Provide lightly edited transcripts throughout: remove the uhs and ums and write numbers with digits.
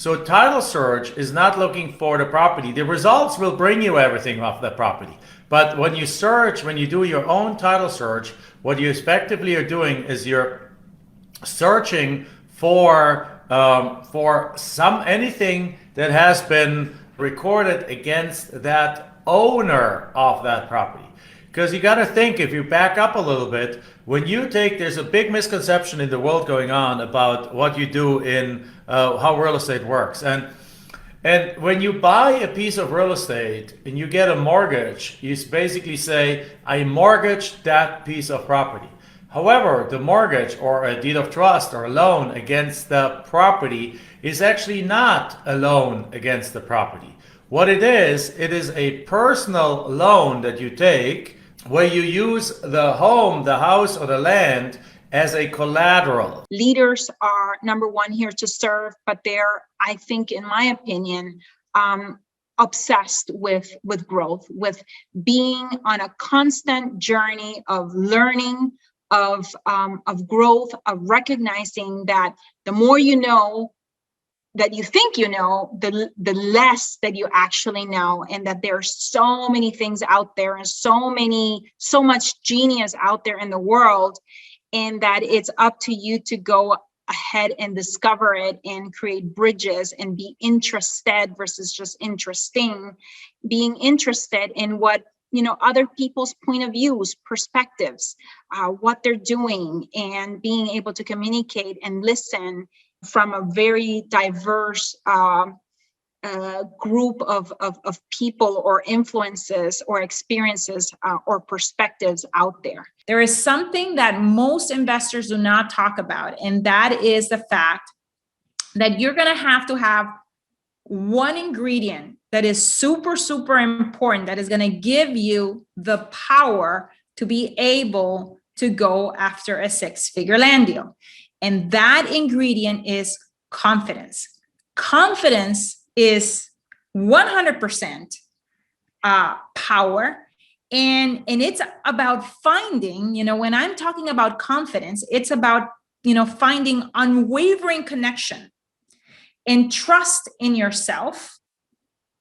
So title search is not looking for the property. The results will bring you everything off the property. But when you search, when you do your own title search, what you effectively are doing is you're searching for some anything that has been recorded against that owner of that property. Because you got to think, if you back up a little bit, when you take, there's a big misconception in the world going on about what you do in how real estate works. And when you buy a piece of real estate and you get a mortgage, you basically say, I mortgaged that piece of property. However, the mortgage or a deed of trust or a loan against the property is actually not a loan against the property. What it is a personal loan that you take where you use the home, the house, or the land as a collateral. Leaders are number one here to serve, but they're, I think, in my opinion, obsessed with growth, with being on a constant journey of learning, of growth, of recognizing that the more you know, that you think you know, the less that you actually know, and that there's so many things out there and so much genius out there in the world, and that it's up to you to go ahead and discover it and create bridges and be interested versus just interesting, being interested in what, other people's point of views, perspectives, what they're doing, and being able to communicate and listen from a very diverse group of people or influences or experiences or perspectives out there. There is something that most investors do not talk about, and that is the fact that you're going to have one ingredient that is super, super important, that is going to give you the power to be able to go after a six-figure land deal. And that ingredient is confidence. Confidence is 100% power. And it's about finding, when I'm talking about confidence, it's about, finding unwavering connection and trust in yourself,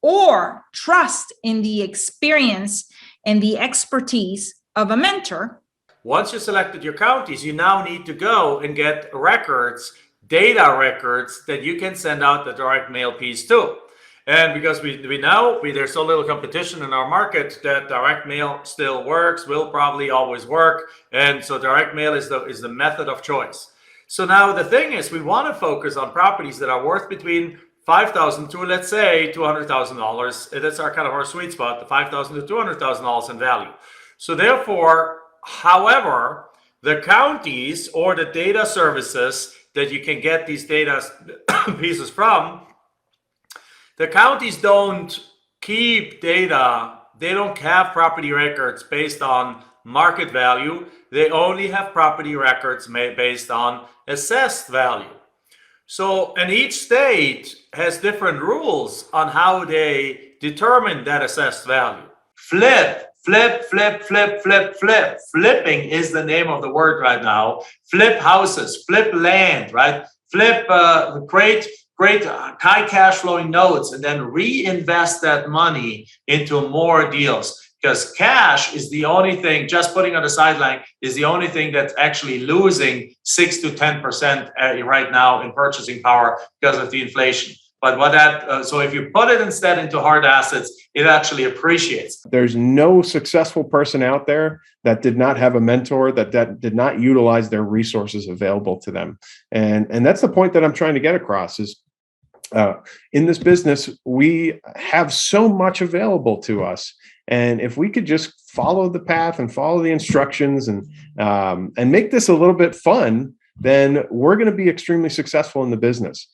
or trust in the experience and the expertise of a mentor. Once you selected your counties, you now need to go and get records, data records that you can send out the direct mail piece to. And because we know there's so little competition in our market, that direct mail still works, will probably always work. And so direct mail is the method of choice. So now the thing is, we want to focus on properties that are worth between $5,000 to, let's say, $200,000. That's our sweet spot, the $5,000 to $200,000 in value. So therefore, however, the counties or the data services that you can get these data pieces from, the counties don't keep data. They don't have property records based on market value. They only have property records based on assessed value. So, and each state has different rules on how they determine that assessed value. Flip. Flipping is the name of the word right now. Flip houses, flip land, right? Flip great high cash flowing notes, and then reinvest that money into more deals. Because cash is the only thing, just putting on the sideline is the only thing that's actually losing 6 to 10% right now in purchasing power because of the inflation. But so if you put it instead into hard assets, it actually appreciates. There's no successful person out there that did not have a mentor, that did not utilize their resources available to them. And that's the point that I'm trying to get across is, in this business, we have so much available to us. And if we could just follow the path and follow the instructions and make this a little bit fun, then we're going to be extremely successful in the business.